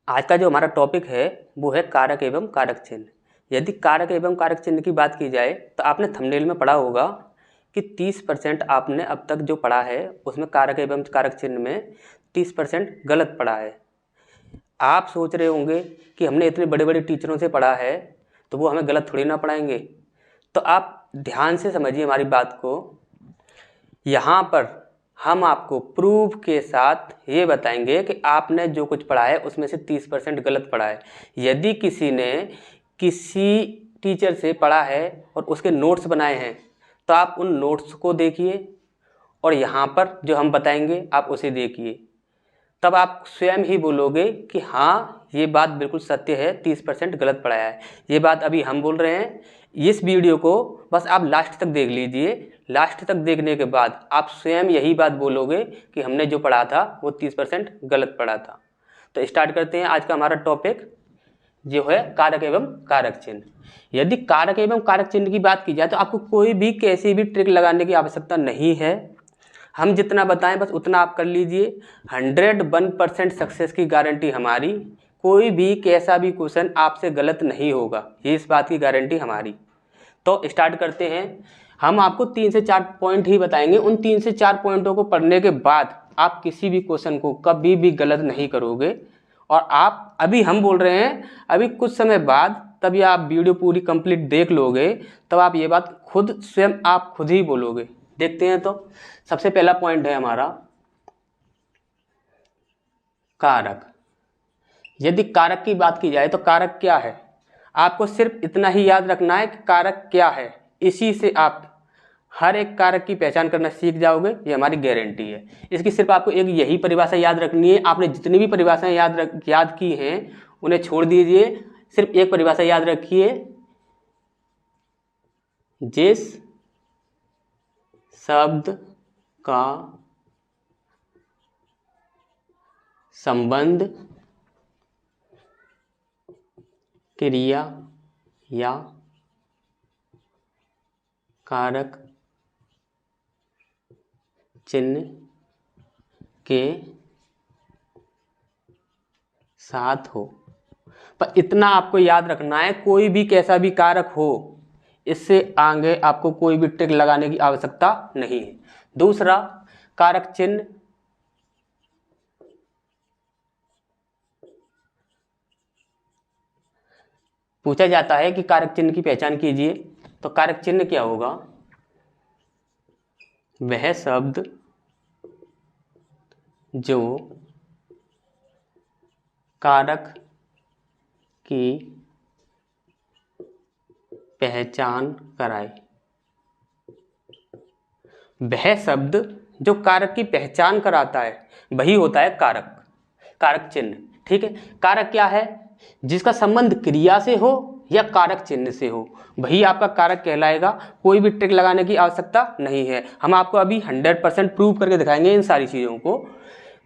आज का जो हमारा टॉपिक है वो है कारक एवं कारक चिन्ह। यदि कारक एवं कारक चिन्ह की बात की जाए तो आपने थंबनेल में पढ़ा होगा कि 30% आपने अब तक जो पढ़ा है उसमें कारक एवं कारक चिन्ह में 30% गलत पढ़ा है। आप सोच रहे होंगे कि हमने इतने बड़े बड़े टीचरों से पढ़ा है तो वो हमें गलत थोड़ी ना पढ़ाएंगे। तो आप ध्यान से समझिए हमारी बात को। यहाँ पर हम आपको प्रूफ के साथ ये बताएंगे कि आपने जो कुछ पढ़ा है उसमें से 30% गलत पढ़ा है। यदि किसी ने किसी टीचर से पढ़ा है और उसके नोट्स बनाए हैं तो आप उन नोट्स को देखिए और यहाँ पर जो हम बताएंगे आप उसे देखिए, तब आप स्वयं ही बोलोगे कि हाँ ये बात बिल्कुल सत्य है, 30% गलत पढ़ाया है। ये बात अभी हम बोल रहे हैं। इस वीडियो को बस आप लास्ट तक देख लीजिए। लास्ट तक देखने के बाद आप स्वयं यही बात बोलोगे कि हमने जो पढ़ा था वो 30% गलत पढ़ा था। तो स्टार्ट करते हैं आज का हमारा टॉपिक जो है कारक एवं कारक चिन्ह। यदि कारक एवं कारक चिन्ह की बात की जाए तो आपको कोई भी कैसी भी ट्रिक लगाने की आवश्यकता नहीं है। हम जितना बताएं बस उतना आप कर लीजिए। 101% सक्सेस की गारंटी हमारी। कोई भी कैसा भी क्वेश्चन आपसे गलत नहीं होगा, ये इस बात की गारंटी हमारी। तो स्टार्ट करते हैं। हम आपको 3 से 4 पॉइंट ही बताएंगे। उन 3 से 4 पॉइंटों को पढ़ने के बाद आप किसी भी क्वेश्चन को कभी भी गलत नहीं करोगे। और आप अभी हम बोल रहे हैं, अभी कुछ समय बाद तभी आप वीडियो पूरी कंप्लीट देख लोगे, तब आप ये बात खुद स्वयं आप खुद ही बोलोगे। देखते हैं। तो सबसे पहला पॉइंट है हमारा कारक। यदि कारक की बात की जाए तो कारक क्या है, आपको सिर्फ इतना ही याद रखना है कि कारक क्या है। इसी से आप हर एक कारक की पहचान करना सीख जाओगे, ये हमारी गारंटी है। इसकी सिर्फ आपको एक यही परिभाषा याद रखनी है। आपने जितनी भी परिभाषाएं याद की हैं उन्हें छोड़ दीजिए। सिर्फ एक परिभाषा याद रखिए, जिस शब्द का संबंध क्रिया या कारक चिन्ह के साथ हो। पर इतना आपको याद रखना है, कोई भी कैसा भी कारक हो, इससे आगे आपको कोई भी ट्रिक लगाने की आवश्यकता नहीं है। दूसरा, कारक चिन्ह पूछा जाता है कि कारक चिन्ह की पहचान कीजिए। तो कारक चिन्ह क्या होगा, वह शब्द जो कारक की पहचान कराए। वह शब्द जो कारक की पहचान कराता है वही होता है कारक, कारक चिन्ह। ठीक है। कारक क्या है, जिसका संबंध क्रिया से हो या कारक चिन्ह से हो, वही आपका कारक कहलाएगा। कोई भी ट्रिक लगाने की आवश्यकता नहीं है। हम आपको अभी 100% प्रूव करके दिखाएंगे इन सारी चीज़ों को।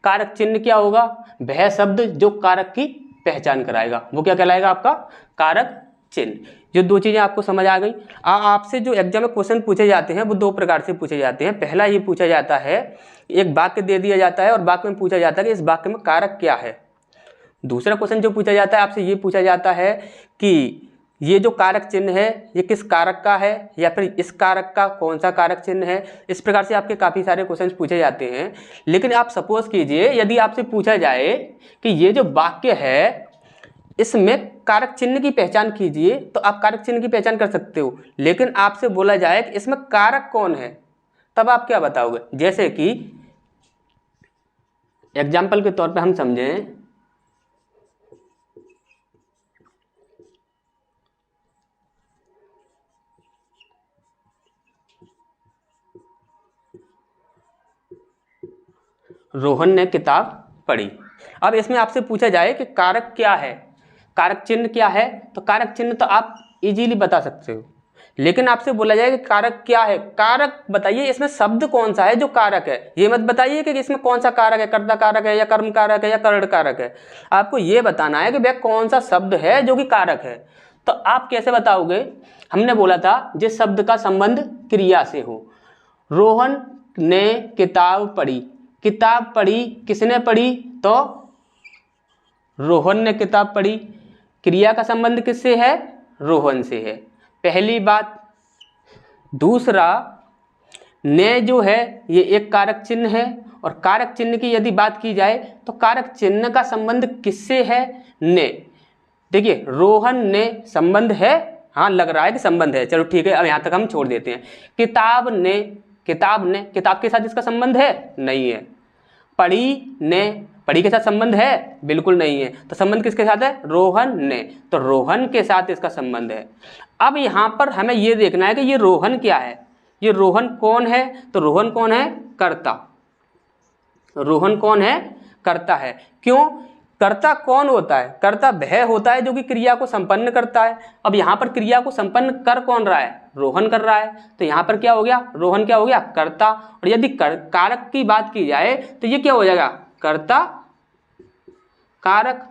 कारक चिन्ह क्या होगा, वह शब्द जो कारक की पहचान कराएगा, वो क्या कहलाएगा, आपका कारक चिन्ह। जो दो चीज़ें आपको समझ आ गई। आपसे जो एग्जाम में क्वेश्चन पूछे जाते हैं वो दो प्रकार से पूछे जाते हैं। पहला ये पूछा जाता है, एक वाक्य दे दिया जाता है और वाक्य में पूछा जाता है कि इस वाक्य में कारक क्या है। दूसरा क्वेश्चन जो पूछा जाता है आपसे, ये पूछा जाता है कि ये जो कारक चिन्ह है ये किस कारक का है, या फिर इस कारक का कौन सा कारक चिन्ह है। इस प्रकार से आपके काफ़ी सारे क्वेश्चन पूछे जाते हैं। लेकिन आप सपोज कीजिए, यदि आपसे पूछा जाए कि ये जो वाक्य है इसमें कारक चिन्ह की पहचान कीजिए, तो आप कारक चिन्ह की पहचान कर सकते हो। लेकिन आपसे बोला जाए कि इसमें कारक कौन है, तब आप क्या बताओगे। जैसे कि एग्जाम्पल के तौर पे हम समझें, रोहन ने किताब पढ़ी। अब इसमें आपसे पूछा जाए कि कारक क्या है, कारक चिन्ह क्या है, तो कारक चिन्ह तो आप इजीली बता सकते हो। लेकिन आपसे बोला जाए कि कारक क्या है, कारक बताइए इसमें शब्द कौन सा है जो कारक है। ये मत बताइए कि इसमें कौन सा कारक है, कर्ता कारक है या कर्म कारक है या करण कारक है। आपको ये बताना है कि वह कौन सा शब्द है जो कि कारक है। तो आप कैसे बताओगे, हमने बोला था जिस शब्द का संबंध क्रिया से हो। रोहन ने किताब पढ़ी, किताब पढ़ी किसने पढ़ी, तो रोहन ने किताब पढ़ी, क्रिया का संबंध किससे है? रोहन से है, पहली बात। दूसरा, ने जो है ये एक कारक चिन्ह है, और कारक चिन्ह की यदि बात की जाए तो कारक चिन्ह का संबंध किससे है? ने। देखिए रोहन ने संबंध है, हाँ लग रहा है कि संबंध है, चलो ठीक है, अब यहाँ तक हम छोड़ देते हैं। किताब ने, किताब के साथ इसका संबंध है? नहीं है। पढ़ी ने, पढ़ी के साथ संबंध है? बिल्कुल नहीं है। तो संबंध किसके साथ है? रोहन ने, तो रोहन के साथ इसका संबंध है। अब यहाँ पर हमें ये देखना है कि ये रोहन क्या है, ये रोहन कौन है? तो रोहन कौन है? कर्ता। रोहन कौन है? कर्ता है। क्यों? कर्ता कौन होता है? कर्ता वह होता है जो कि क्रिया को संपन्न करता है। अब यहाँ पर क्रिया को संपन्न कर कौन रहा है? रोहन कर रहा है, तो यहाँ पर क्या हो गया? रोहन क्या हो गया? कर्ता। और यदि कारक की बात की जाए तो ये क्या हो जाएगा? कर्ता कारक।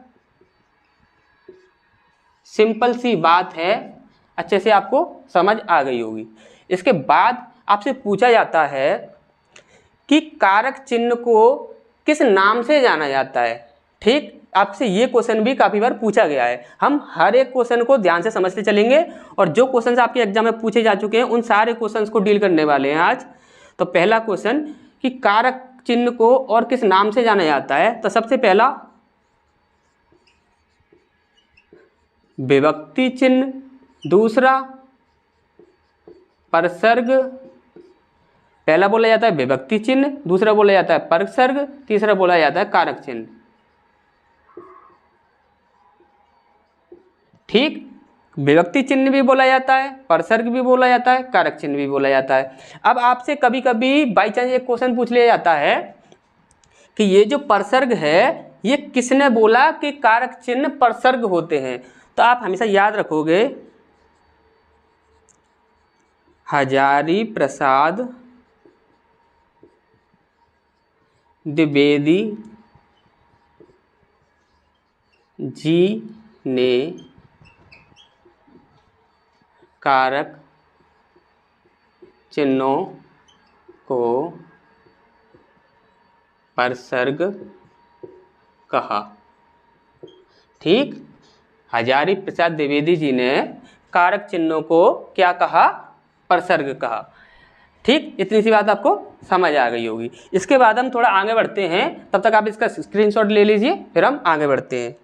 सिंपल सी बात है, अच्छे से आपको समझ आ गई होगी। इसके बाद आपसे पूछा जाता है कि कारक चिन्ह को किस नाम से जाना जाता है। ठीक, आपसे ये क्वेश्चन भी काफ़ी बार पूछा गया है। हम हर एक क्वेश्चन को ध्यान से समझते चलेंगे, और जो क्वेश्चन आपके एग्जाम में पूछे जा चुके हैं उन सारे क्वेश्चन को डील करने वाले हैं आज। तो पहला क्वेश्चन कि कारक चिन्ह को और किस नाम से जाना जाता है, तो सबसे पहला विभक्ति चिन्ह, दूसरा परसर्ग। पहला बोला जाता है विभक्ति चिन्ह, दूसरा बोला जाता है परसर्ग, तीसरा बोला जाता है कारक चिन्ह। ठीक, विभक्ति चिन्ह भी बोला जाता है, परसर्ग भी बोला जाता है, कारक चिन्ह भी बोला जाता है। अब आपसे कभी कभी बाई चांस एक क्वेश्चन पूछ लिया जाता है कि ये जो परसर्ग है ये किसने बोला कि कारक चिन्ह परसर्ग होते हैं? तो आप हमेशा याद रखोगे हजारी प्रसाद द्विवेदी जी ने कारक चिन्हों को परसर्ग कहा। ठीक, हजारी प्रसाद द्विवेदी जी ने कारक चिन्हों को क्या कहा? परसर्ग कहा। ठीक, इतनी सी बात आपको समझ आ गई होगी। इसके बाद हम थोड़ा आगे बढ़ते हैं, तब तक आप इसका स्क्रीनशॉट ले लीजिए, फिर हम आगे बढ़ते हैं।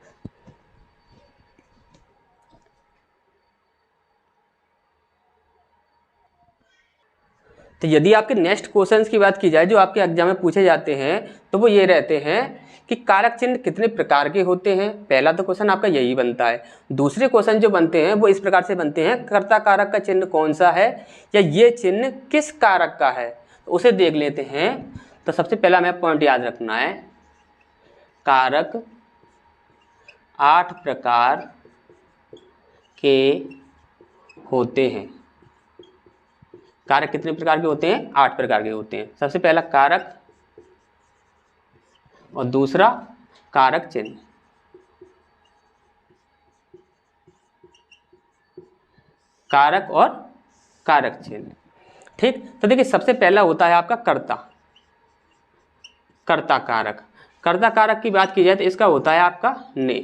तो यदि आपके नेक्स्ट क्वेश्चंस की बात की जाए जो आपके एग्जाम में पूछे जाते हैं, तो वो ये रहते हैं कि कारक चिन्ह कितने प्रकार के होते हैं। पहला तो क्वेश्चन आपका यही बनता है। दूसरे क्वेश्चन जो बनते हैं वो इस प्रकार से बनते हैं, कर्ता कारक का चिन्ह कौन सा है, या ये चिन्ह किस कारक का है, तो उसे देख लेते हैं। तो सबसे पहला हमें पॉइंट याद रखना है, कारक 8 प्रकार के होते हैं। कारक कितने प्रकार के होते हैं? 8 प्रकार के होते हैं। सबसे पहला कारक, और दूसरा कारक चिन्ह। कारक और कारक चिन्ह। ठीक, तो देखिए सबसे पहला होता है आपका कर्ता, कर्ता कारक। कर्ता कारक की बात की जाए तो इसका होता है आपका ने।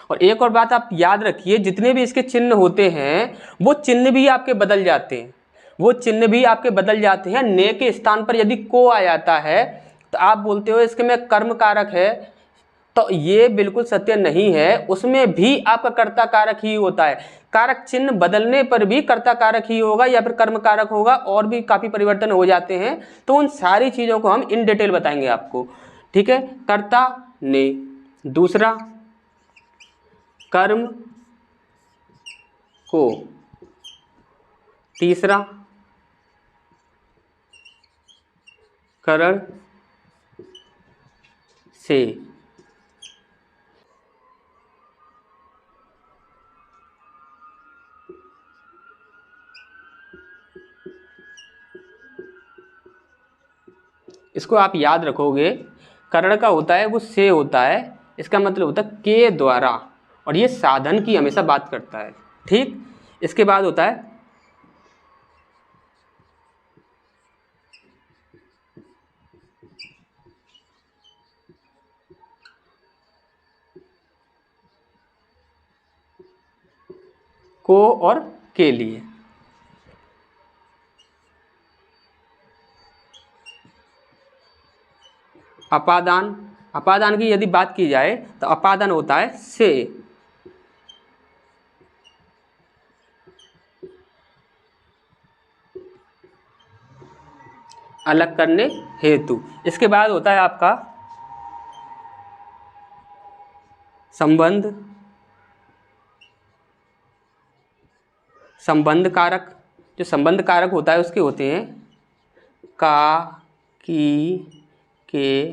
और एक और बात आप याद रखिए, जितने भी इसके चिन्ह होते हैं वो चिन्ह भी आपके बदल जाते हैं, वो चिन्ह भी आपके बदल जाते हैं। ने के स्थान पर यदि को आ जाता है तो आप बोलते हो इसके में कर्म कारक है, तो ये बिल्कुल सत्य नहीं है। उसमें भी आपका कर्ता कारक ही होता है। कारक चिन्ह बदलने पर भी कर्ता कारक ही होगा या फिर कर्म कारक होगा, और भी काफ़ी परिवर्तन हो जाते हैं। तो उन सारी चीज़ों को हम इन डिटेल बताएंगे आपको। ठीक है, कर्ता ने, दूसरा कर्म को, तीसरा करण से, इसको आप याद रखोगे। करण का होता है वो से होता है, इसका मतलब होता है के द्वारा, और ये साधन की हमेशा बात करता है। ठीक, इसके बाद होता है को और के लिए। अपादान, अपादान की यदि बात की जाए तो अपादान होता है से, अलग करने हेतु। इसके बाद होता है आपका संबंध, संबंध कारक। जो संबंध कारक होता है उसके होते हैं का, की, के,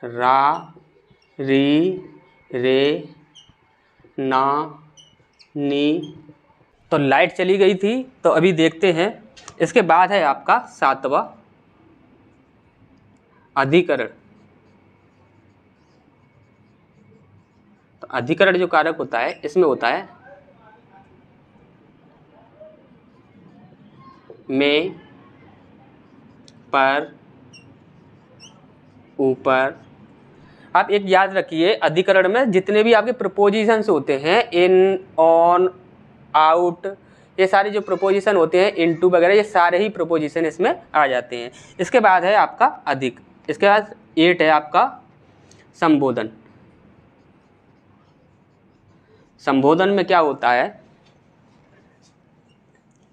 रा, री, रे, ना, नी। तो लाइट चली गई थी, तो अभी देखते हैं। इसके बाद है आपका 7वां अधिकरण। तो अधिकरण जो कारक होता है इसमें होता है में, पर, ऊपर। आप एक याद रखिए, अधिकरण में जितने भी आपके प्रपोजिशंस होते हैं, इन, ऑन, आउट, ये सारे जो प्रपोजिशन होते हैं, इनटू वगैरह, ये सारे ही प्रपोजिशन इसमें आ जाते हैं। इसके बाद है आपका अधिक। इसके बाद 8 है आपका संबोधन। संबोधन में क्या होता है,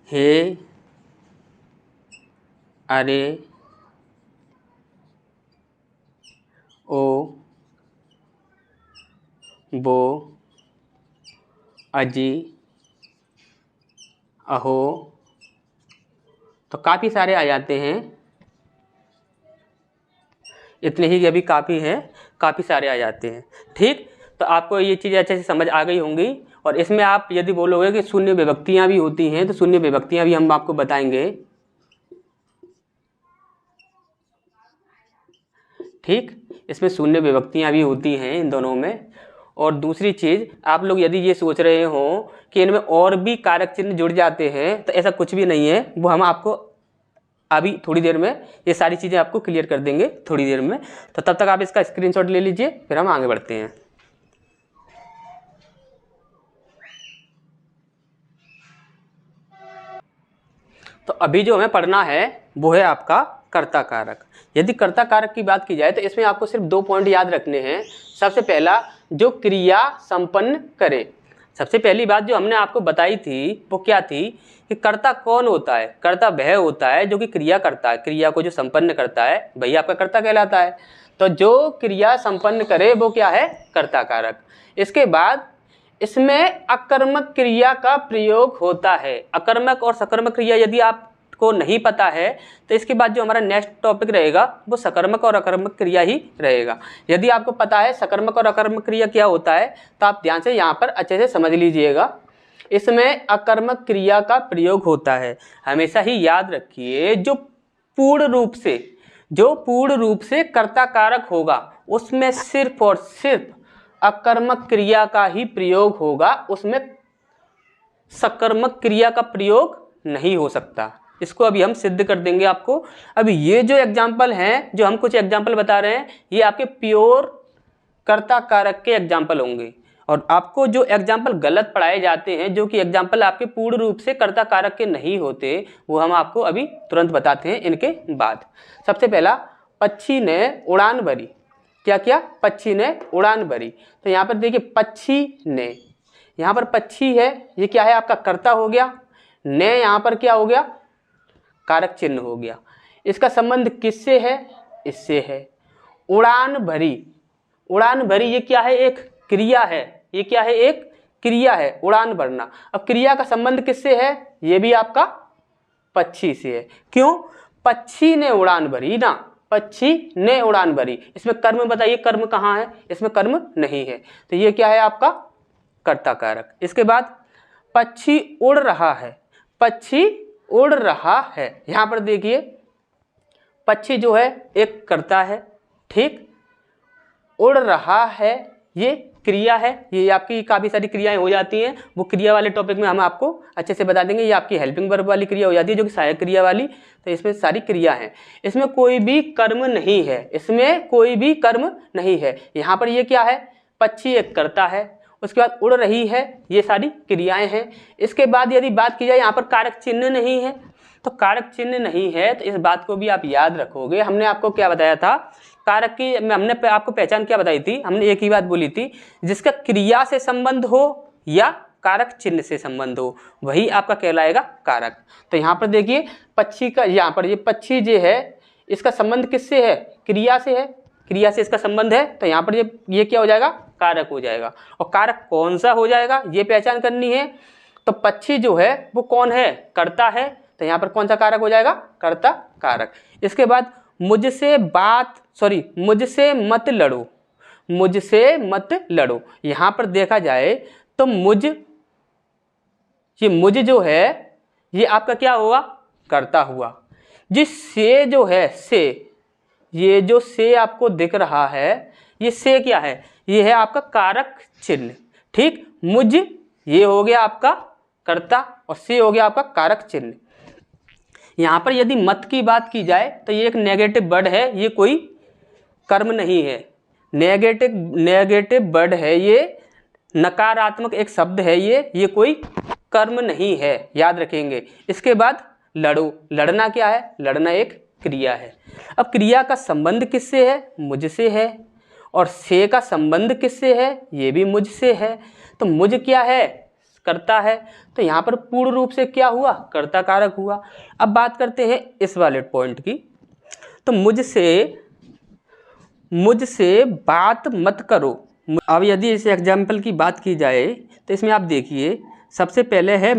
हे, अरे, ओ, वो, अजी, अहो। तो काफ़ी सारे आ जाते हैं, इतने ही अभी काफ़ी हैं, काफ़ी सारे आ जाते हैं। ठीक, तो आपको ये चीज़ें अच्छे से समझ आ गई होंगी। और इसमें आप यदि बोलोगे कि शून्य विभक्तियाँ भी होती हैं, तो शून्य विभक्तियाँ भी हम आपको बताएंगे। ठीक, इसमें शून्य विभक्तियाँ भी होती हैं इन दोनों में। और दूसरी चीज़, आप लोग यदि ये सोच रहे हो कि इनमें और भी कारक चिन्ह जुड़ जाते हैं, तो ऐसा कुछ भी नहीं है। वो हम आपको अभी थोड़ी देर में ये सारी चीज़ें आपको क्लियर कर देंगे थोड़ी देर में। तो तब तक आप इसका स्क्रीनशॉट ले लीजिए, फिर हम आगे बढ़ते हैं। तो अभी जो हमें पढ़ना है वो है आपका कर्ता कारक। यदि कर्ता कारक की बात की जाए तो इसमें आपको सिर्फ 2 पॉइंट याद रखने हैं। सबसे पहला, जो क्रिया संपन्न करे। सबसे पहली बात जो हमने आपको बताई थी वो क्या थी कि कर्ता कौन होता है। कर्ता वह होता है जो कि क्रिया करता है, क्रिया को जो संपन्न करता है वही आपका कर्ता कहलाता है। तो जो क्रिया संपन्न करे वो क्या है, कर्ता कारक। इसके बाद इसमें अकर्मक क्रिया का प्रयोग होता है। अकर्मक और सकर्मक क्रिया यदि आपको नहीं पता है तो इसके बाद जो हमारा नेक्स्ट टॉपिक रहेगा वो सकर्मक और अकर्मक क्रिया ही रहेगा। यदि आपको पता है सकर्मक और अकर्मक क्रिया क्या होता है तो आप ध्यान से यहाँ पर अच्छे से समझ लीजिएगा। इसमें अकर्मक क्रिया का प्रयोग होता है। हमेशा ही याद रखिए, जो पूर्ण रूप से कर्ता कारक होगा उसमें सिर्फ और सिर्फ अकर्मक क्रिया का ही प्रयोग होगा, उसमें सकर्मक क्रिया का प्रयोग नहीं हो सकता। इसको अभी हम सिद्ध कर देंगे आपको। अभी ये जो एग्जाम्पल हैं, जो हम कुछ एग्जाम्पल बता रहे हैं, ये आपके प्योर कर्ता कारक के एग्जाम्पल होंगे। और आपको जो एग्जाम्पल गलत पढ़ाए जाते हैं, जो कि एग्जाम्पल आपके पूर्ण रूप से कर्ता कारक के नहीं होते, वो हम आपको अभी तुरंत बताते हैं इनके बाद। सबसे पहला, पक्षी ने उड़ान भरी। क्या किया, पक्षी ने उड़ान भरी। तो यहाँ पर देखिए पक्षी ने, यहाँ पर पक्षी है, ये क्या है आपका कर्ता हो गया। ने यहाँ पर क्या हो गया, कारक चिन्ह हो गया। इसका संबंध किससे है, इससे है। उड़ान भरी, उड़ान भरी ये क्या है, एक क्रिया है। ये क्या है, एक क्रिया है, उड़ान भरना। अब क्रिया का संबंध किससे है, ये भी आपका पक्षी से है। क्यों, पक्षी ने उड़ान भरी ना, पक्षी ने उड़ान भरी। इसमें कर्म बताइए, कर्म कहाँ है, इसमें कर्म नहीं है। तो ये क्या है आपका कर्ता कारक। इसके बाद पक्षी उड़ रहा है, पक्षी उड़ रहा है। यहाँ पर देखिए पक्षी जो है एक कर्ता है, ठीक। उड़ रहा है ये क्रिया है। ये आपकी काफ़ी सारी क्रियाएं हो जाती हैं, वो क्रिया वाले टॉपिक में हम आपको अच्छे से बता देंगे। ये आपकी हेल्पिंग वर्ब वाली क्रिया हो जाती है, जो कि सहायक क्रिया वाली। तो इसमें सारी क्रिया हैं, इसमें कोई भी कर्म नहीं है, इसमें कोई भी कर्म नहीं है। यहाँ पर ये क्या है, पक्षी एक कर्ता है, उसके बाद उड़ रही है, ये सारी क्रियाएं हैं। इसके बाद यदि बात की जाए यहाँ पर कारक चिन्ह नहीं है, तो कारक चिन्ह नहीं है तो इस बात को भी आप याद रखोगे। हमने आपको क्या बताया था, कारक की हमने आपको पहचान क्या बताई थी, हमने एक ही बात बोली थी, जिसका क्रिया से संबंध हो या कारक चिन्ह से संबंध हो वही आपका कहलाएगा कारक। तो यहाँ पर देखिए पक्षी का, यहाँ पर ये पक्षी जो है इसका संबंध किससे है, क्रिया से है, क्रिया से इसका संबंध है, तो यहाँ पर ये क्या हो जाएगा, कारक हो जाएगा। और कारक कौन सा हो जाएगा ये पहचान करनी है। तो पक्षी जो है वो कौन है, कर्ता है, तो यहाँ पर कौन सा कारक हो जाएगा, कर्ता कारक। इसके बाद मुझसे मत लड़ो, मुझसे मत लड़ो। यहाँ पर देखा जाए तो मुझ जो है ये आपका क्या हुआ, कर्ता हुआ। जिस से जो है से, ये जो से आपको दिख रहा है ये से क्या है, ये है आपका कारक चिन्ह। ठीक, मुझ ये हो गया आपका कर्ता और से हो गया आपका कारक चिन्ह। यहाँ पर यदि मत की बात की जाए तो ये एक नेगेटिव वर्ड है, ये कोई कर्म नहीं है, नेगेटिव वर्ड है, ये नकारात्मक एक शब्द है, ये कोई कर्म नहीं है, याद रखेंगे। इसके बाद लड़ो, लड़ना क्या है, लड़ना एक क्रिया है। अब क्रिया का संबंध किससे है, मुझसे है, और से का संबंध किससे है, ये भी मुझसे है। तो मुझ क्या है, कर्ता है, तो यहाँ पर पूर्ण रूप से क्या हुआ, कर्ता कारक हुआ। अब बात करते हैं इस वाले पॉइंट की। तो मुझसे बात मत करो। अब यदि इस एग्जाम्पल की बात की जाए तो इसमें आप देखिए सबसे पहले है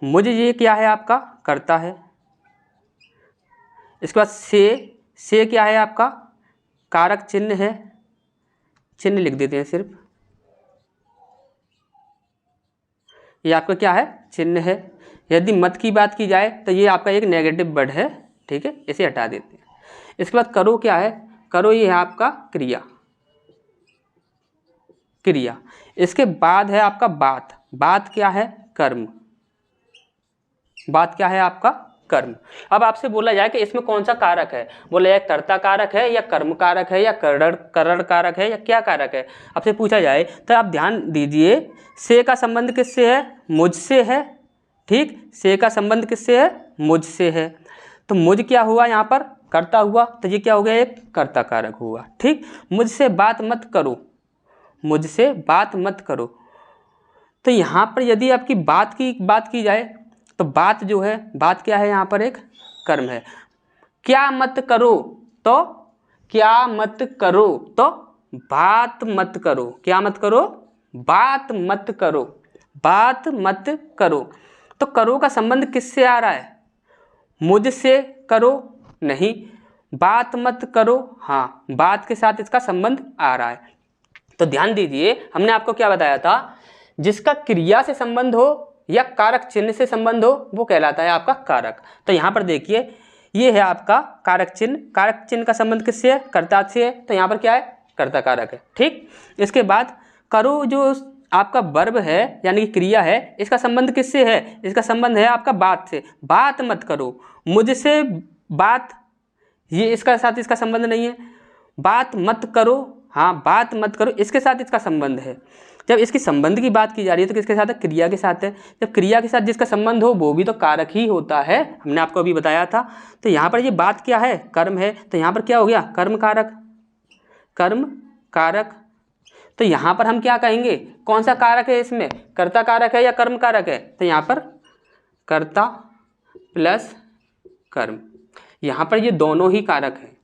मुझ, ये क्या है आपका, कर्ता है। इसके बाद से क्या है आपका, कारक चिन्ह है, चिन्ह लिख देते हैं सिर्फ, ये आपका क्या है, चिन्ह है। यदि मत की बात की जाए तो ये आपका एक नेगेटिव वर्ड है, ठीक है, इसे हटा देते हैं। इसके बाद करो क्या है, करो ये है आपका क्रिया। इसके बाद है आपका बात क्या है, कर्म, बात क्या है आपका कर्म। अब आपसे बोला जाए कि इसमें कौन सा कारक है, बोला जाए कर्ता कारक है या कर्म कारक है या करण कारक है या क्या कारक है, आपसे पूछा जाए तो आप ध्यान दीजिए से का संबंध किससे है, मुझसे है। ठीक, से का संबंध किससे है, मुझसे है। तो मुझ क्या हुआ, यहाँ पर कर्ता हुआ, तो ये क्या हो गया, एक कर्ता कारक हुआ। ठीक, मुझसे बात मत करो, तो यहाँ पर यदि आपकी बात की जाए तो बात जो है, बात क्या है, यहाँ पर एक कर्म है। क्या मत करो तो बात मत करो, क्या मत करो, बात मत करो। तो करो का संबंध किससे आ रहा है, मुझसे करो नहीं, बात मत करो, हाँ बात के साथ इसका संबंध आ रहा है। तो ध्यान दीजिए हमने आपको क्या बताया था, जिसका क्रिया से संबंध हो या कारक चिन्ह से संबंध हो वो कहलाता है आपका कारक। तो यहाँ पर देखिए ये है आपका कारक चिन्ह का संबंध किससे है, कर्ता से है, तो यहाँ पर क्या है, कर्ता कारक है। ठीक, इसके बाद करो जो आपका वर्ब है यानी कि क्रिया है, इसका संबंध किससे है, इसका संबंध है आपका बात से। बात मत करो, मुझसे बात, ये इसका साथ इसका संबंध नहीं है। बात मत करो, हाँ बात मत करो, इसके साथ इसका संबंध है। जब इसकी संबंध की बात की जा रही है तो किसके साथ है, क्रिया के साथ है। जब क्रिया के साथ जिसका संबंध हो वो भी तो कारक ही होता है, हमने आपको अभी बताया था। तो यहाँ पर ये बात क्या है, कर्म है, तो यहाँ पर क्या हो गया, कर्म कारक। तो यहाँ पर हम क्या कहेंगे, कौन सा कारक है इसमें, कर्ता कारक है या कर्म कारक है, तो यहाँ पर कर्ता प्लस कर्म, यहाँ पर ये दोनों ही कारक हैं,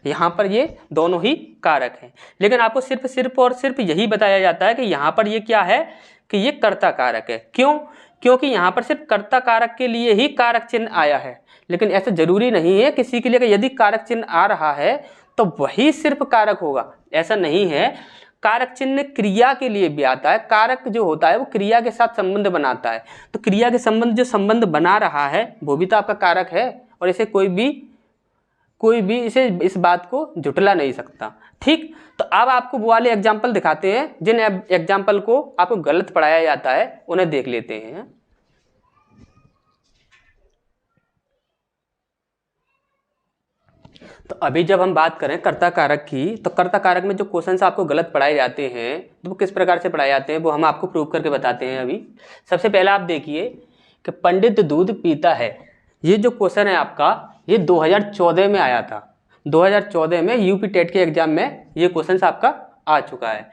यहाँ पर ये दोनों ही कारक हैं। लेकिन आपको सिर्फ यही बताया जाता है कि यहाँ पर ये क्या है कि ये कर्ता कारक है। क्यों, क्योंकि यहाँ पर सिर्फ कर्ता कारक के लिए ही कारक चिन्ह आया है। लेकिन ऐसा जरूरी नहीं है किसी के लिए कि यदि कारक चिन्ह आ रहा है तो वही सिर्फ कारक होगा, ऐसा नहीं है। कारक चिन्ह क्रिया के लिए भी आता है, कारक जो होता है वो क्रिया के साथ संबंध बनाता है। तो क्रिया के जो संबंध बना रहा है वो भी तो आपका कारक है, और इसे कोई भी इसे इस बात को झुटला नहीं सकता। ठीक, तो अब आपको वो वाले एग्जाम्पल दिखाते हैं जिन एग्जाम्पल को आपको गलत पढ़ाया जाता है, उन्हें देख लेते हैं। तो अभी जब हम बात करें कर्ता कारक की, तो कर्ता कारक में जो क्वेश्चंस आपको गलत पढ़ाए जाते हैं तो वो किस प्रकार से पढ़ाए जाते हैं वो हम आपको प्रूव करके बताते हैं। अभी सबसे पहला आप देखिए कि पंडित दूध पीता है, ये जो क्वेश्चन है आपका ये 2014 में आया था। 2014 में यूपी टेट के एग्जाम में ये क्वेश्चन आपका आ चुका है।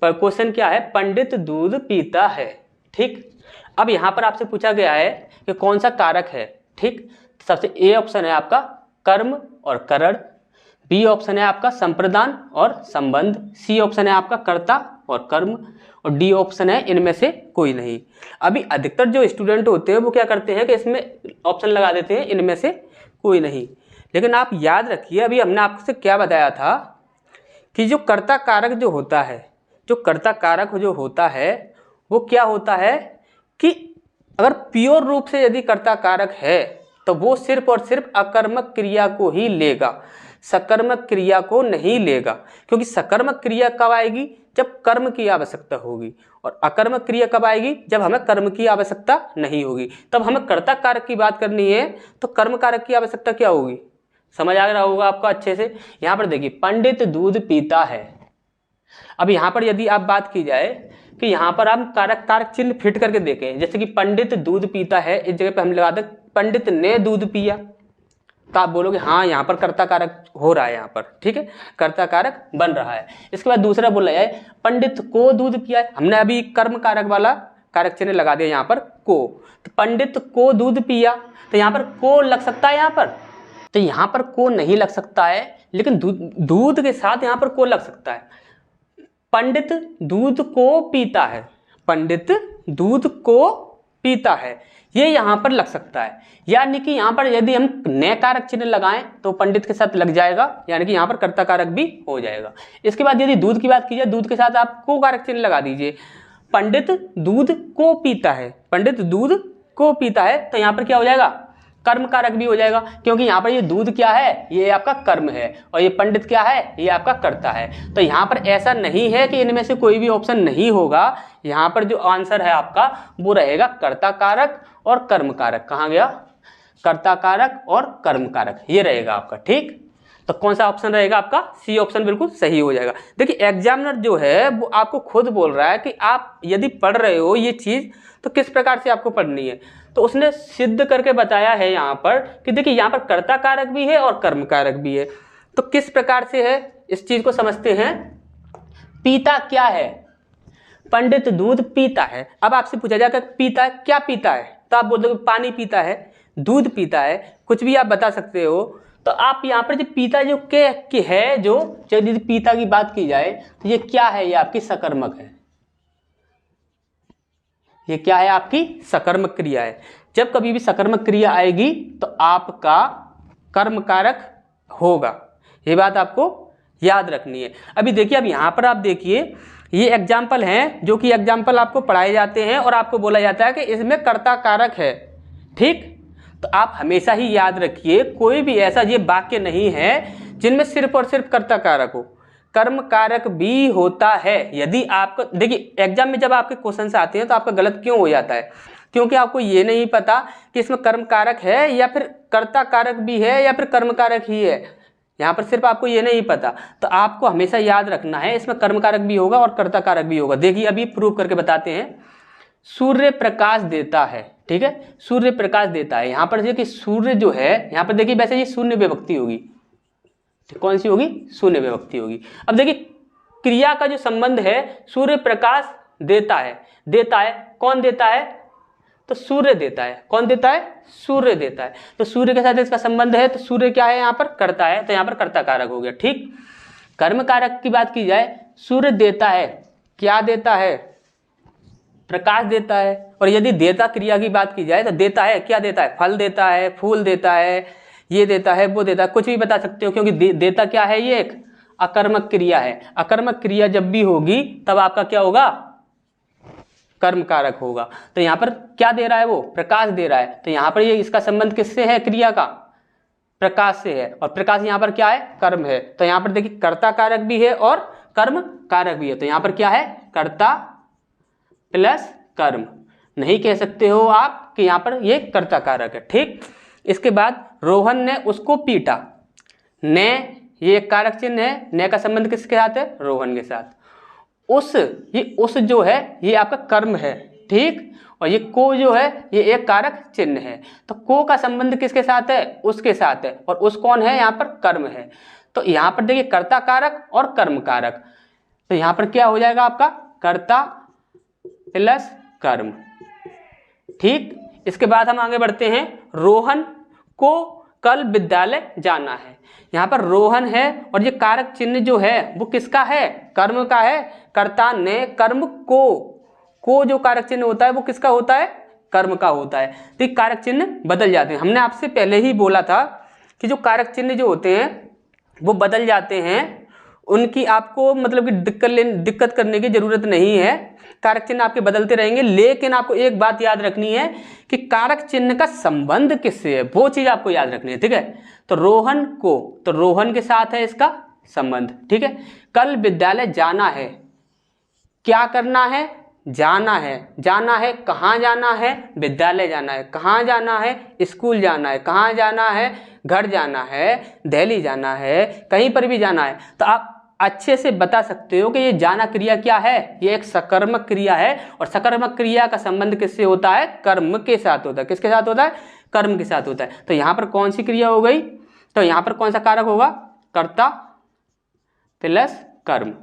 पर क्वेश्चन क्या है, पंडित दूध पीता है। ठीक, अब यहाँ पर आपसे पूछा गया है कि कौन सा कारक है। ठीक, सबसे ए ऑप्शन है आपका कर्म और करण, बी ऑप्शन है आपका संप्रदान और संबंध, सी ऑप्शन है आपका कर्ता और कर्म, और डी ऑप्शन है इनमें से कोई नहीं। अभी अधिकतर जो स्टूडेंट होते हैं वो क्या करते हैं कि इसमें ऑप्शन लगा देते हैं इनमें से कोई नहीं। लेकिन आप याद रखिए अभी हमने आपसे क्या बताया था कि जो कर्ता कारक जो होता है, जो कर्ता कारक जो होता है वो क्या होता है कि अगर प्योर रूप से यदि कर्ता कारक है तो वो सिर्फ और सिर्फ अकर्मक क्रिया को ही लेगा, सकर्मक क्रिया को नहीं लेगा। क्योंकि सकर्मक क्रिया कब आएगी, जब कर्म की आवश्यकता होगी, और अकर्मक क्रिया कब आएगी, जब हमें कर्म की आवश्यकता नहीं होगी। तब हमें कर्ता कारक की बात करनी है तो कर्म कारक की आवश्यकता क्या होगी, समझ आ रहा होगा आपको अच्छे से। यहाँ पर देखिए पंडित दूध पीता है। अब यहाँ पर यदि आप बात की जाए कि यहाँ पर हम कारक कारक चिन्ह फिट करके देखें, जैसे कि पंडित दूध पीता है, इस जगह पे हम लगा दें पंडित ने दूध पिया, तो आप बोलोगे हाँ यहाँ पर कर्ता कारक हो रहा है, यहाँ पर ठीक है कर्ता कारक बन रहा है। इसके बाद दूसरा बोला जाए पंडित को दूध पिया है, हमने अभी कर्म कारक वाला कारक चिन्ह लगा दिया यहाँ पर को, तो पंडित को दूध पिया, तो यहाँ पर को लग सकता है, यहाँ पर तो यहाँ पर को नहीं लग सकता है, लेकिन दूध के साथ यहाँ पर को लग सकता है। पंडित दूध को पीता है, पंडित दूध को पीता है, ये यहाँ पर लग सकता है। यानी कि यहाँ पर यदि हम नए कारक चिन्ह लगाएं तो पंडित के साथ लग जाएगा, यानी कि यहाँ पर कर्ता कारक भी हो जाएगा। इसके बाद यदि दूध की बात की जाए, दूध के साथ आप को कारक चिन्ह लगा दीजिए, पंडित दूध को पीता है, पंडित दूध को पीता है, तो यहाँ पर क्या हो जाएगा, कर्म कारक भी हो जाएगा। क्योंकि यहाँ पर ये दूध क्या है, ये आपका कर्म है, और ये पंडित क्या है, ये आपका कर्ता है। तो यहाँ पर ऐसा नहीं है कि इनमें से कोई भी ऑप्शन नहीं होगा, यहाँ पर जो आंसर है आपका वो रहेगा कर्ता कारक और कर्म कारक। कहाँ गया, कर्ता कारक और कर्म कारक, ये रहेगा आपका। ठीक, तो कौन सा ऑप्शन रहेगा आपका, सी ऑप्शन बिल्कुल सही हो जाएगा। देखिए एग्जामिनर जो है वो आपको खुद बोल रहा है कि आप यदि पढ़ रहे हो ये चीज़ तो किस प्रकार से आपको पढ़नी है, तो उसने सिद्ध करके बताया है यहाँ पर कि देखिए यहाँ पर कर्ता कारक भी है और कर्म कारक भी है। तो किस प्रकार से है इस चीज को समझते हैं। पीता क्या है, पंडित दूध पीता है। अब आपसे पूछा जाएगा पीता है, क्या पीता है, तो आप बोल दोगे पानी पीता है, दूध पीता है, कुछ भी आप बता सकते हो। तो आप यहाँ पर जो पीता जो के है, जो यदि पीता की बात की जाए तो ये क्या है, ये आपकी सकर्मक है, ये क्या है आपकी सकर्मक क्रिया है। जब कभी भी सकर्मक क्रिया आएगी तो आपका कर्म कारक होगा, ये बात आपको याद रखनी है। अभी देखिए अब यहाँ पर आप देखिए ये एग्जाम्पल हैं जो कि एग्जाम्पल आपको पढ़ाए जाते हैं और आपको बोला जाता है कि इसमें कर्ता कारक है। ठीक, तो आप हमेशा ही याद रखिए कोई भी ऐसा ये वाक्य नहीं है जिनमें सिर्फ और सिर्फ कर्ता कारक हो, कर्म कारक भी होता है। यदि आपको देखिए एग्जाम में जब आपके क्वेश्चन आते हैं तो आपका गलत क्यों हो जाता है, क्योंकि आपको ये नहीं पता कि इसमें कर्म कारक है या फिर कर्ता कारक भी है या फिर कर्म कारक ही है, यहाँ पर सिर्फ आपको ये नहीं पता। तो आपको हमेशा याद रखना है इसमें कर्म कारक भी होगा और कर्ता कारक भी होगा। देखिए अभी प्रूव करके बताते हैं। सूर्य प्रकाश देता है, ठीक है, सूर्य प्रकाश देता है। यहाँ पर देखिए सूर्य जो है, यहाँ पर देखिए वैसे ये शून्य विभक्ति होगी, कौन सी होगी, शून्य विभक्ति होगी। अब देखिए क्रिया का जो संबंध है, सूर्य प्रकाश देता है, देता है कौन देता है, तो सूर्य देता है। कौन देता है, सूर्य देता है। तो सूर्य के साथ इसका संबंध है, तो सूर्य क्या है यहाँ पर, कर्ता है, तो यहाँ पर कर्ता कारक हो गया। ठीक, कर्म कारक की बात की जाए, सूर्य देता है, क्या देता है, प्रकाश देता है। और यदि देता क्रिया की बात की जाए तो देता है, क्या देता है, फल देता है, फूल देता है, ये देता है, वो देता है, कुछ भी बता सकते हो, क्योंकि देता क्या है, ये एक अकर्मक क्रिया है। अकर्मक क्रिया जब भी होगी तब आपका क्या होगा, कर्म कारक होगा। तो यहाँ पर क्या दे रहा है, वो प्रकाश दे रहा है, तो यहाँ पर ये इसका संबंध किससे है, क्रिया का, प्रकाश से है। और प्रकाश यहाँ पर क्या है, कर्म है। तो यहाँ पर देखिए कर्ता कारक भी है और कर्म कारक भी है। तो यहाँ पर क्या है, कर्ता प्लस कर्म। नहीं कह सकते हो आप कि यहाँ पर ये कर्ता कारक है। ठीक, इसके बाद रोहन ने उसको पीटा, ने, ये एक कारक चिन्ह है, ने का संबंध किसके साथ है? रोहन के साथ। उस जो है ये आपका कर्म है, ठीक। और ये को जो है ये एक कारक चिन्ह है। तो को का संबंध किसके साथ है? उसके साथ है। और उस कौन है? यहाँ पर कर्म है। तो यहाँ पर देखिए कर्ता कारक और कर्म कारक, तो यहाँ पर क्या हो जाएगा आपका? कर्ता प्लस कर्म, ठीक। इसके बाद हम आगे बढ़ते हैं। रोहन को कल विद्यालय जाना है। यहाँ पर रोहन है और ये कारक चिन्ह जो है वो किसका है? कर्म का है। कर्ता ने कर्म को जो कारक चिन्ह होता है वो किसका होता है? कर्म का होता है। तो कारक चिन्ह बदल जाते हैं। हमने आपसे पहले ही बोला था कि जो कारक चिन्ह जो होते हैं वो बदल जाते हैं, उनकी आपको मतलब कि दिक्कत करने की जरूरत नहीं है। कारक चिन्ह आपके बदलते रहेंगे, लेकिन आपको एक बात याद रखनी है कि कारक चिन्ह का संबंध किससे है, वो चीज आपको याद रखनी है, ठीक है। तो रोहन को, तो रोहन के साथ है इसका संबंध, ठीक है। कल विद्यालय जाना है, क्या करना है? जाना है। जाना है, कहाँ जाना है? विद्यालय जाना है। कहाँ जाना है? स्कूल जाना है। कहाँ जाना है? घर जाना है, दिल्ली जाना है, कहीं पर भी जाना है। तो आप अच्छे से बता सकते हो कि ये जाना क्रिया क्या है? ये एक सकर्मक क्रिया है। और सकर्मक क्रिया का संबंध किससे होता है? कर्म के साथ होता है। किसके साथ होता है? कर्म के साथ होता है। तो यहाँ पर कौन सी क्रिया हो गई? तो यहाँ पर कौन सा कारक होगा? कर्ता प्लस कर्म।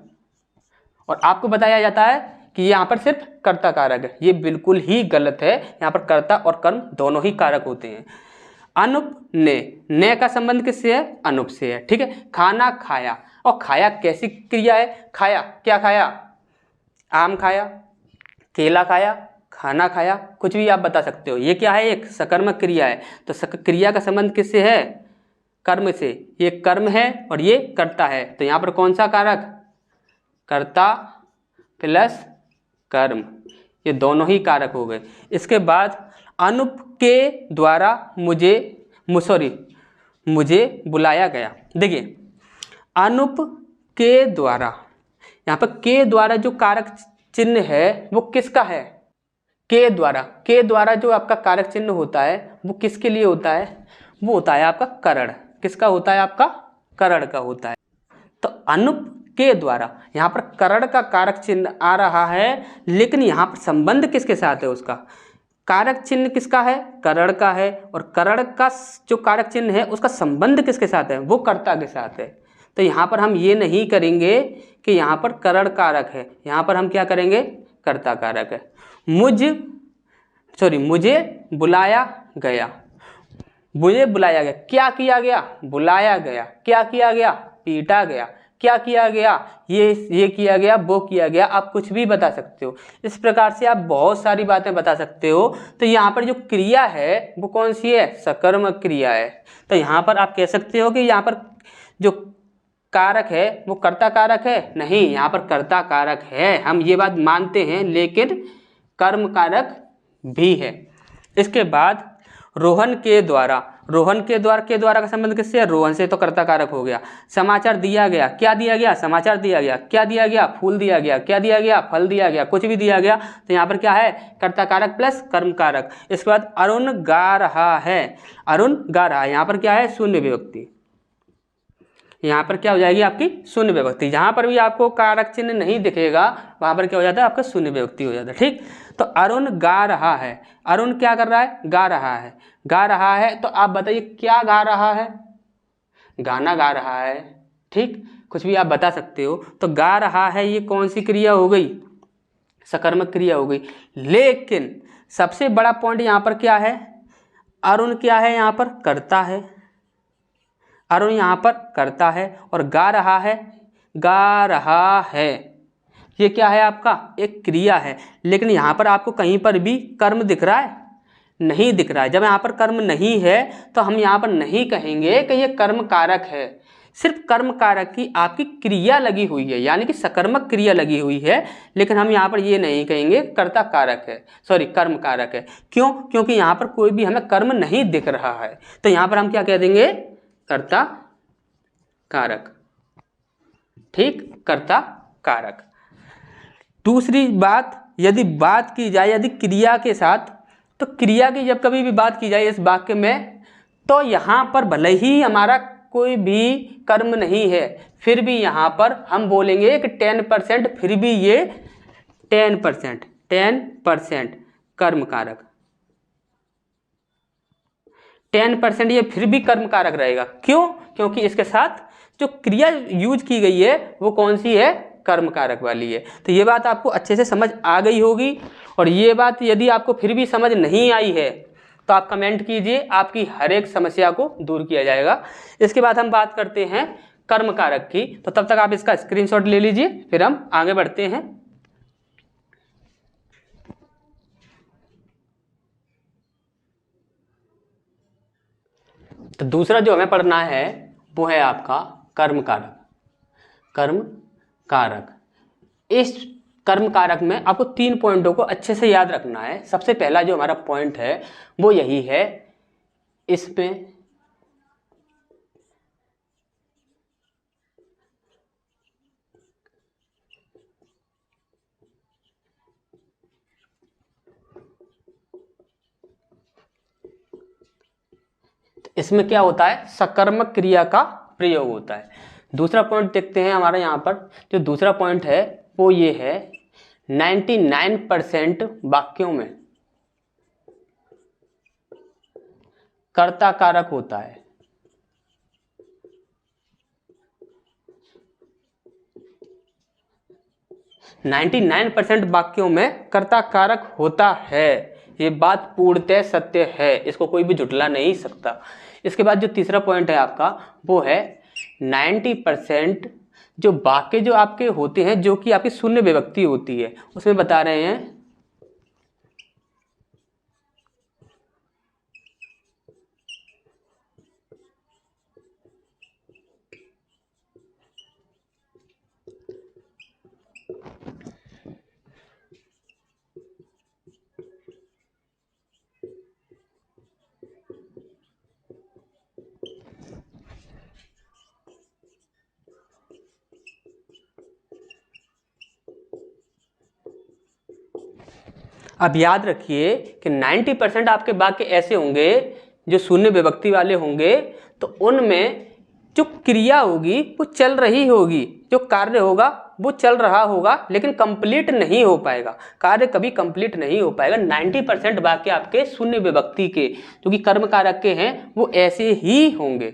और आपको बताया जाता है कि यहाँ पर सिर्फ कर्ता कारक है। ये बिल्कुल ही गलत है। यहाँ पर कर्ता और कर्म दोनों ही कारक होते हैं। अनुप ने का संबंध किससे है? अनुप से है, ठीक है। खाना खाया, और खाया कैसी क्रिया है? खाया, क्या खाया? आम खाया, केला खाया, खाना खाया, कुछ भी आप बता सकते हो। ये क्या है? एक सकर्मक क्रिया है। तो क्रिया का संबंध किससे है? कर्म से। ये कर्म है और ये कर्ता है। तो यहाँ पर कौन सा कारक? कर्ता प्लस कर्म, ये दोनों ही कारक हो गए। इसके बाद अनुप के द्वारा मुझे बुलाया गया। देखिए अनुप के द्वारा, यहाँ पर के द्वारा जो कारक चिन्ह है वो किसका है? के द्वारा जो आपका कारक चिन्ह होता है वो किसके लिए होता है? वो होता है आपका करण। किसका होता है? आपका करण का होता है। तो अनुप के द्वारा, यहाँ पर करण का कारक चिन्ह आ रहा है, लेकिन यहाँ पर संबंध किसके साथ है? उसका कारक चिन्ह किसका है? करण का है। और करण का जो कारक चिन्ह है उसका संबंध किसके साथ है? वो कर्ता के साथ है। तो यहाँ पर हम ये नहीं करेंगे कि यहाँ पर करण कारक है, यहाँ पर हम क्या करेंगे? कर्ता कारक है। मुझे बुलाया गया। मुझे बुलाया गया, क्या किया गया? बुलाया गया। क्या किया गया? पीटा गया। क्या किया गया? ये किया गया, वो किया गया। आप कुछ भी बता सकते हो। इस प्रकार से आप बहुत सारी बातें बता सकते हो। तो यहाँ पर जो क्रिया है वो कौन सी है? सकर्मक क्रिया है। तो यहाँ पर आप कह सकते हो कि यहाँ पर जो कारक है वो कर्ता कारक है? नहीं, यहाँ पर कर्ता कारक है, हम ये बात मानते हैं, लेकिन कर्म कारक भी है। इसके बाद रोहन के द्वारा का संबंध किससे है? रोहन से। तो कर्ता कारक हो गया। समाचार दिया गया, क्या दिया गया? समाचार दिया गया। क्या दिया गया? फूल दिया गया। क्या दिया गया? फल दिया गया। कुछ भी दिया गया। तो यहाँ पर क्या है? कर्ता कारक प्लस कर्म कारक। इसके बाद अरुण गा रहा है। यहाँ पर क्या है? शून्य विभक्ति। यहाँ पर क्या हो जाएगी? आपकी शून्य विभक्ति। जहाँ पर भी आपको कारक चिन्ह नहीं दिखेगा वहाँ पर क्या हो जाता है? आपका शून्य विभक्ति हो जाता है, ठीक। तो अरुण गा रहा है। अरुण क्या कर रहा है? गा रहा है। गा रहा है, तो आप बताइए क्या गा रहा है? गाना गा रहा है, ठीक। कुछ भी आप बता सकते हो। तो गा रहा है, ये कौन सी क्रिया हो गई? सकर्मक क्रिया हो गई। लेकिन सबसे बड़ा पॉइंट यहाँ पर क्या है? अरुण क्या है? यहाँ पर कर्ता है। अरुण यहाँ पर करता है और गा रहा है, ये क्या है? आपका एक क्रिया है। लेकिन यहाँ पर आपको कहीं पर भी कर्म दिख रहा है? नहीं दिख रहा है। जब यहाँ पर कर्म नहीं है तो हम यहाँ पर नहीं कहेंगे कि ये कर्म कारक है। सिर्फ कर्म कारक की आपकी क्रिया लगी हुई है, यानी कि सकर्मक क्रिया लगी हुई है। लेकिन हम यहाँ पर ये नहीं कहेंगे कर्ता कारक है, कर्म कारक है। क्यों? क्योंकि यहाँ पर कोई भी हमें कर्म नहीं दिख रहा है। तो यहाँ पर हम क्या कह देंगे? कर्ता कारक, ठीक, कर्ता कारक। दूसरी बात, यदि बात की जाए यदि क्रिया के साथ, तो क्रिया की जब कभी भी बात की जाए इस वाक्य में, तो यहाँ पर भले ही हमारा कोई भी कर्म नहीं है, फिर भी यहाँ पर हम बोलेंगे कि 10%, फिर भी ये 10% कर्म कारक, 10% ये फिर भी कर्म कारक रहेगा। क्यों? क्योंकि इसके साथ जो क्रिया यूज की गई है वो कौन सी है? कर्म कारक वाली है। तो ये बात आपको अच्छे से समझ आ गई होगी। और ये बात यदि आपको फिर भी समझ नहीं आई है तो आप कमेंट कीजिए, आपकी हर एक समस्या को दूर किया जाएगा। इसके बाद हम बात करते हैं कर्म कारक की। तो तब तक आप इसका स्क्रीनशॉट ले लीजिए, फिर हम आगे बढ़ते हैं। तो दूसरा जो हमें पढ़ना है वो है आपका कर्म कारक। कर्म कारक, इस कर्म कारक में आपको 3 पॉइंटों को अच्छे से याद रखना है। सबसे पहला जो हमारा पॉइंट है वो यही है, इसमें इसमें क्या होता है? सकर्मक क्रिया का प्रयोग होता है। दूसरा पॉइंट देखते हैं हमारा यहाँ पर। जो दूसरा पॉइंट है वो ये है, 99% वाक्यों में कर्ता कारक होता है। 99% वाक्यों में कर्ता कारक होता है। ये बात पूर्णतः सत्य है, इसको कोई भी झुठला नहीं सकता। इसके बाद जो तीसरा पॉइंट है आपका वो है 90% जो वाक्य जो आपके होते हैं, जो कि आपकी शून्य विभक्ति होती है, उसमें बता रहे हैं अब याद रखिए कि 90% आपके वाक्य ऐसे होंगे जो शून्य विभक्ति वाले होंगे, तो उनमें जो क्रिया होगी वो चल रही होगी, जो कार्य होगा वो चल रहा होगा, लेकिन कंप्लीट नहीं हो पाएगा। कार्य कभी कंप्लीट नहीं हो पाएगा। 90% वाक्य आपके शून्य विभक्ति के, जो कि कर्म कारक के हैं, वो ऐसे ही होंगे।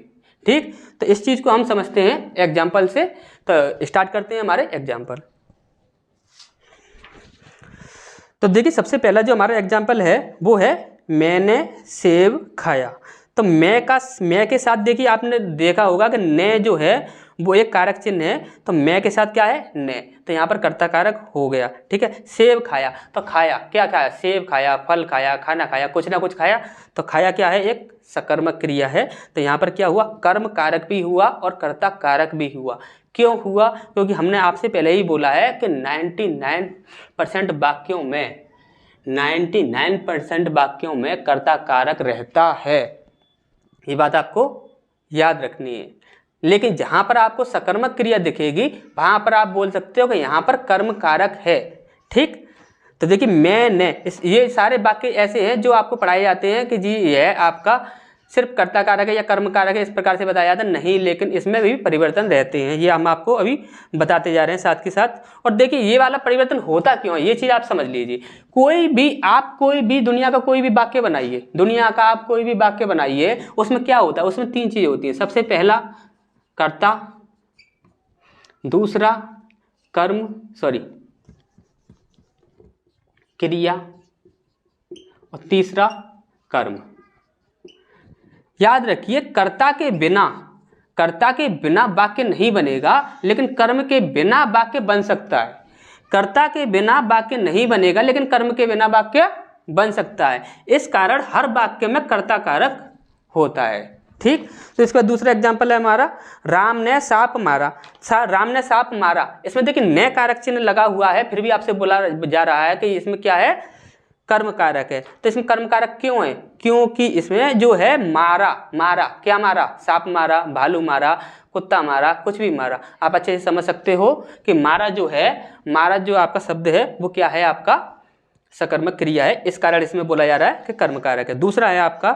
ठीक, तो इस चीज को हम समझते हैं एग्जाम्पल से। तो स्टार्ट करते हैं हमारे एग्जाम्पल। तो देखिए, सबसे पहला जो हमारा एग्जाम्पल है वो है मैंने सेब खाया। तो मैं के साथ देखिए, आपने देखा होगा कि ने जो है वो एक कारक चिन्ह है, तो मैं के साथ क्या है? ने। तो यहाँ पर कर्ता कारक हो गया। ठीक है, सेब खाया, तो खाया क्या खाया? सेब खाया, फल खाया, खाना खाया, कुछ ना कुछ खाया। तो खाया क्या है? एक सकर्मक क्रिया है। तो यहाँ पर क्या हुआ? कर्म कारक भी हुआ और कर्ता कारक भी हुआ। क्यों हुआ? क्योंकि हमने आपसे पहले ही बोला है कि 99% वाक्यों में 99% वाक्यों में कर्ता कारक रहता है। ये बात आपको याद रखनी है। लेकिन जहां पर आपको सकर्मक क्रिया दिखेगी वहां पर आप बोल सकते हो कि यहां पर कर्म कारक है। ठीक, तो देखिए मैंने, ये सारे वाक्य ऐसे हैं जो आपको पढ़ाए जाते हैं कि जी यह आपका सिर्फ कर्ता कारक है या कर्म कारक है, इस प्रकार से बताया जाता नहीं, लेकिन इसमें भी परिवर्तन रहते हैं। ये हम आपको अभी बताते जा रहे हैं साथ के साथ। और देखिए ये वाला परिवर्तन होता क्यों है, ये चीज़ आप समझ लीजिए। कोई भी दुनिया का कोई भी वाक्य बनाइए, दुनिया का आप कोई भी वाक्य बनाइए, उसमें क्या होता है? उसमें 3 चीज़ें होती हैं। सबसे पहला कर्ता, दूसरा क्रिया, और तीसरा कर्म। याद रखिए, कर्ता के बिना वाक्य नहीं बनेगा, लेकिन कर्म के बिना वाक्य बन सकता है। कर्ता के बिना वाक्य नहीं बनेगा, लेकिन कर्म के बिना वाक्य बन सकता है। इस कारण हर वाक्य में कर्ता कारक होता है। ठीक, तो इसका दूसरा एग्जांपल है हमारा, राम ने सांप मारा। राम ने सांप मारा, इसमें देखिए न कारक चिन्ह लगा हुआ है, फिर भी आपसे बोला जा रहा है कि इसमें क्या है? कर्म कारक है। तो इसमें कर्म कारक क्यों है? क्योंकि इसमें जो है मारा, क्या मारा? सांप मारा, भालू मारा, कुत्ता मारा, कुछ भी मारा। आप अच्छे से समझ सकते हो कि मारा जो आपका शब्द है वो क्या है? आपका सकर्मक क्रिया है। इस कारण इसमें बोला जा रहा है कि कर्म कारक है। दूसरा है आपका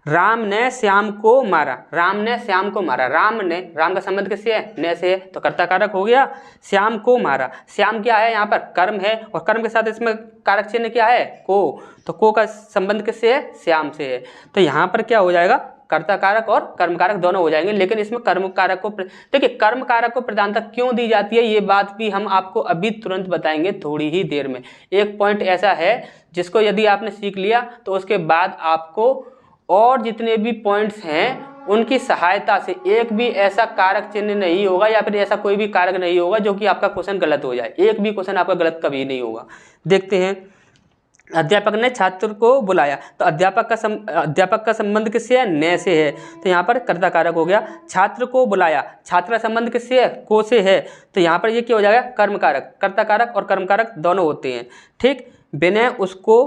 राम ने श्याम को मारा, राम ने श्याम को मारा, राम ने, राम का संबंध किससे है? ने से है, तो कर्ता कारक हो गया। श्याम को मारा, श्याम क्या है यहाँ पर? कर्म है, और कर्म के साथ इसमें कारक चिन्ह क्या है? को, तो को का संबंध किससे है? श्याम से है। तो यहाँ पर क्या हो जाएगा? कर्ता कारक और कर्म कारक दोनों हो जाएंगे, लेकिन इसमें कर्म कारक को, देखिए कर्म कारक को प्रधानता क्यों दी जाती है ये बात भी हम आपको अभी तुरंत बताएंगे थोड़ी ही देर में। एक पॉइंट ऐसा है जिसको यदि आपने सीख लिया तो उसके बाद आपको और जितने भी पॉइंट्स हैं उनकी सहायता से एक भी ऐसा कारक चिन्ह नहीं होगा या फिर ऐसा कोई भी कारक नहीं होगा जो कि आपका क्वेश्चन गलत हो जाए। एक भी क्वेश्चन आपका गलत कभी नहीं होगा। देखते हैं, अध्यापक ने छात्र को बुलाया, तो अध्यापक का संबंध किससे है? ने से है, तो यहाँ पर कर्ता कारक हो गया। छात्र को बुलाया, छात्र का संबंध किससे है? को से है, तो यहाँ पर ये क्या हो जाएगा? कर्म कारक। कर्ता कारक और कर्म कारक दोनों होते हैं। ठीक, विनय उसको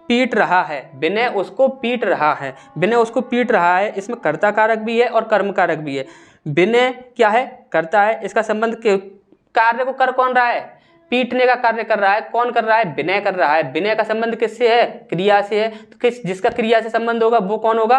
पीट रहा है, विनय उसको पीट रहा है, विनय उसको पीट रहा है, इसमें कर्ता कारक भी है और कर्म कारक भी है। विनय क्या है? करता है, इसका संबंध कार्य को कर कौन रहा है? पीटने का कार्य कर रहा है, कौन कर रहा है? विनय कर रहा है। विनय का संबंध किससे है? क्रिया से है, तो किस जिसका क्रिया से संबंध होगा वो कौन होगा?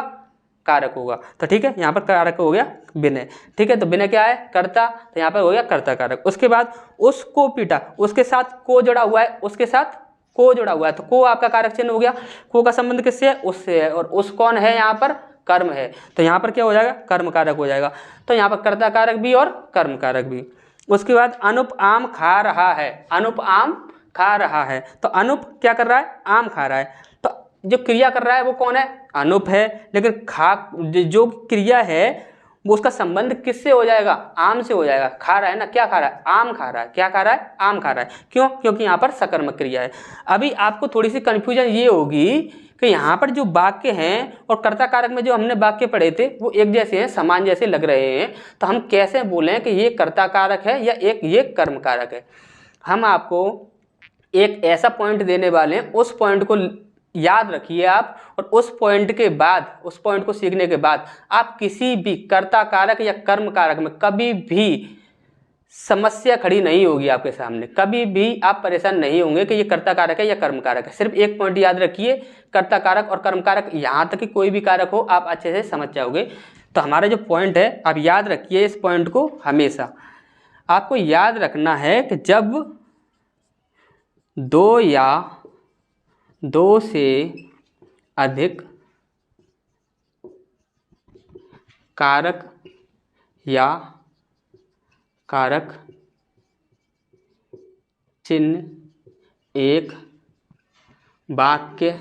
कारक होगा। तो ठीक है, यहाँ पर कारक हो गया विनय। ठीक है, तो विनय क्या है? कर्ता, तो यहाँ पर हो गया कर्ता कारक। उसके बाद उसको पीटा, उसके साथ को जुड़ा हुआ है, उसके साथ को जुड़ा हुआ है, तो को आपका कारक चिन्ह हो गया। को का संबंध किससे है? उससे है, और उस कौन है? यहाँ पर कर्म है, तो यहाँ पर क्या हो जाएगा? कर्म कारक हो जाएगा। तो यहाँ पर कर्ता कारक भी और कर्म कारक भी। उसके बाद अनुप आम खा रहा है, अनुप आम खा रहा है, तो अनुप क्या कर रहा है? आम खा रहा है, तो जो क्रिया कर रहा है वो कौन है? अनुप है, लेकिन खा जो क्रिया है वो उसका संबंध किससे हो जाएगा? आम से हो जाएगा। खा रहा है ना, क्या खा रहा है? आम खा रहा है। क्या खा रहा है? आम खा रहा है। क्यों? क्योंकि यहाँ पर सकर्मक क्रिया है। अभी आपको थोड़ी सी कन्फ्यूजन ये होगी कि यहाँ पर जो वाक्य हैं और कर्ता कारक में जो हमने वाक्य पढ़े थे वो एक जैसे हैं, समान जैसे लग रहे हैं, तो हम कैसे बोलें कि ये कर्ता कारक है या एक ये कर्म कारक है? हम आपको एक ऐसा पॉइंट देने वाले हैं, उस पॉइंट को याद रखिए आप, और उस पॉइंट के बाद, उस पॉइंट को सीखने के बाद आप किसी भी कर्ता कारक या कर्म कारक में कभी भी समस्या खड़ी नहीं होगी आपके सामने, कभी भी आप परेशान नहीं होंगे कि ये कर्ता कारक है या कर्म कारक है। सिर्फ एक पॉइंट याद रखिए, कर्ता कारक और कर्म कारक, यहाँ तक कि कोई भी कारक हो आप अच्छे से समझ जाओगे। तो हमारा जो पॉइंट है आप याद रखिए, इस पॉइंट को हमेशा आपको याद रखना है कि जब दो या दो से अधिक कारक या कारक चिन्ह एक वाक्य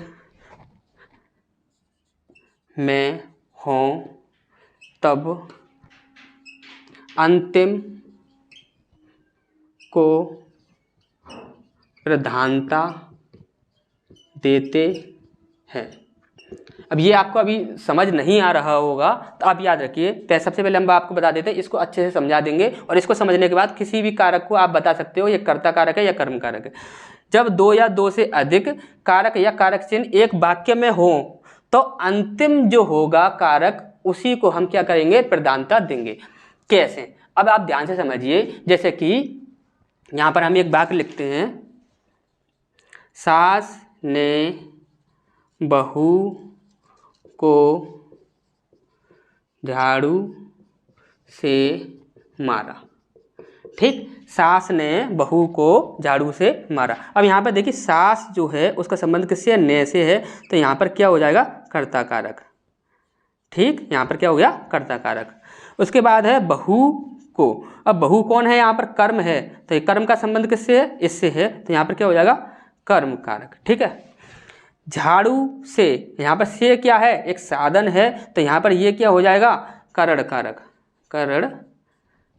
में हों तब अंतिम को प्रधानता देते हैं। अब ये आपको अभी समझ नहीं आ रहा होगा तो आप याद रखिए, सबसे पहले हम आपको बता देते हैं, इसको अच्छे से समझा देंगे, और इसको समझने के बाद किसी भी कारक को आप बता सकते हो ये कर्ता कारक है या कर्म कारक है। जब दो या दो से अधिक कारक या कारक चिन्ह एक वाक्य में हो तो अंतिम जो होगा कारक, उसी को हम क्या करेंगे? प्रधानता देंगे। कैसे? अब आप ध्यान से समझिए, जैसे कि यहाँ पर हम एक वाक्य लिखते हैं, सास ने बहू को झाड़ू से मारा। ठीक, सास ने बहू को झाड़ू से मारा। अब यहाँ पर देखिए सास जो है उसका संबंध किससे है? ने से है, तो यहाँ पर क्या हो जाएगा? कर्ता कारक। ठीक, यहाँ पर क्या हो गया? कर्ता कारक। उसके बाद है बहू को, अब बहू कौन है? यहाँ पर कर्म है, तो ये कर्म का संबंध किससे है? इससे है, तो यहाँ पर क्या हो जाएगा? कर्म कारक। ठीक है, झाड़ू से, यहाँ पर से क्या है? एक साधन है, तो यहाँ पर ये क्या हो जाएगा? करण कारक। करण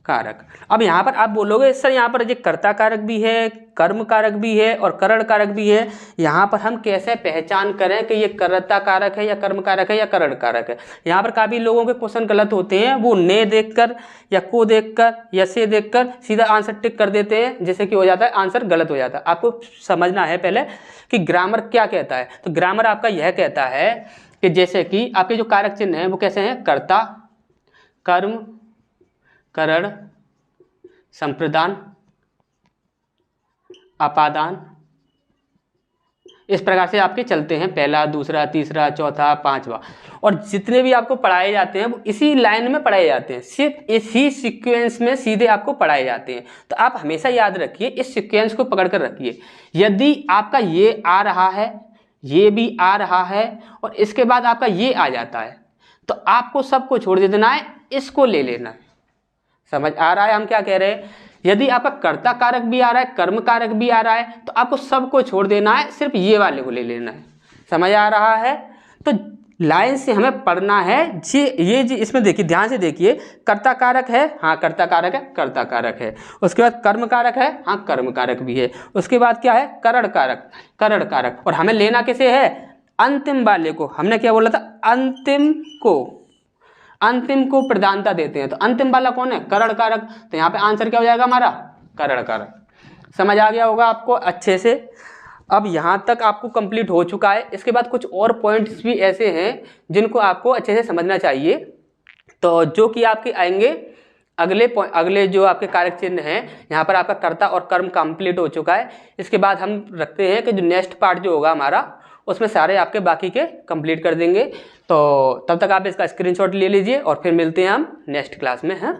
कारक। अब यहाँ पर आप बोलोगे सर यहाँ पर ये कर्ता कारक भी है, कर्म कारक भी है और करण कारक भी है, यहाँ पर हम कैसे पहचान करें कि ये कर्ता कारक है या कर्म कारक है या करण कारक है? यहाँ पर काफ़ी लोगों के क्वेश्चन गलत होते हैं, वो ने देखकर या को देखकर या से देखकर सीधा आंसर टिक कर देते हैं, जिससे कि हो जाता है आंसर गलत हो जाता है। आपको समझना है पहले कि ग्रामर क्या कहता है। तो ग्रामर आपका यह कहता है कि जैसे कि आपके जो कारक चिन्ह हैं वो कैसे हैं? कर्ता, कर्म, करण, संप्रदान, अपादान, इस प्रकार से आपके चलते हैं, पहला, दूसरा, तीसरा, चौथा, पांचवा, और जितने भी आपको पढ़ाए जाते हैं वो इसी लाइन में पढ़ाए जाते हैं, सिर्फ इसी सीक्वेंस में सीधे आपको पढ़ाए जाते हैं। तो आप हमेशा याद रखिए, इस सीक्वेंस को पकड़ कर रखिए। यदि आपका ये आ रहा है, ये भी आ रहा है और इसके बाद आपका ये आ जाता है, तो आपको सबको छोड़ देना है, इसको ले लेना है। समझ आ रहा है हम क्या कह रहे हैं? यदि आपका कर्ता कारक भी आ रहा है, कर्म कारक भी आ रहा है, तो आपको सबको छोड़ देना है, सिर्फ ये वाले को ले लेना है। समझ आ रहा है? तो लाइन से हमें पढ़ना है ये जी। इसमें देखिए, ध्यान से देखिए, कर्ता कारक है, हाँ कर्ता कारक है, कर्ता कारक है। उसके बाद कर्म कारक है, हाँ कर्म कारक भी है। उसके बाद क्या है? करण कारक, करण कारक। और हमें लेना किसे है? अंतिम वाले को। हमने क्या बोला था? अंतिम को प्रधानता देते हैं। तो अंतिम वाला कौन है? करण कारक। तो यहाँ पे आंसर क्या हो जाएगा हमारा? करण कारक। समझ आ गया होगा आपको अच्छे से। अब यहाँ तक आपको कंप्लीट हो चुका है। इसके बाद कुछ और पॉइंट्स भी ऐसे हैं जिनको आपको अच्छे से समझना चाहिए, तो जो कि आपके आएंगे अगले जो आपके कारक चिन्ह हैं। यहाँ पर आपका कर्ता और कर्म कंप्लीट हो चुका है। इसके बाद हम रखते हैं कि जो नेक्स्ट पार्ट जो होगा हमारा, उसमें सारे आपके बाकी के कंप्लीट कर देंगे। तो तब तक आप इसका स्क्रीनशॉट ले लीजिए और फिर मिलते हैं हम नेक्स्ट क्लास में। हैं।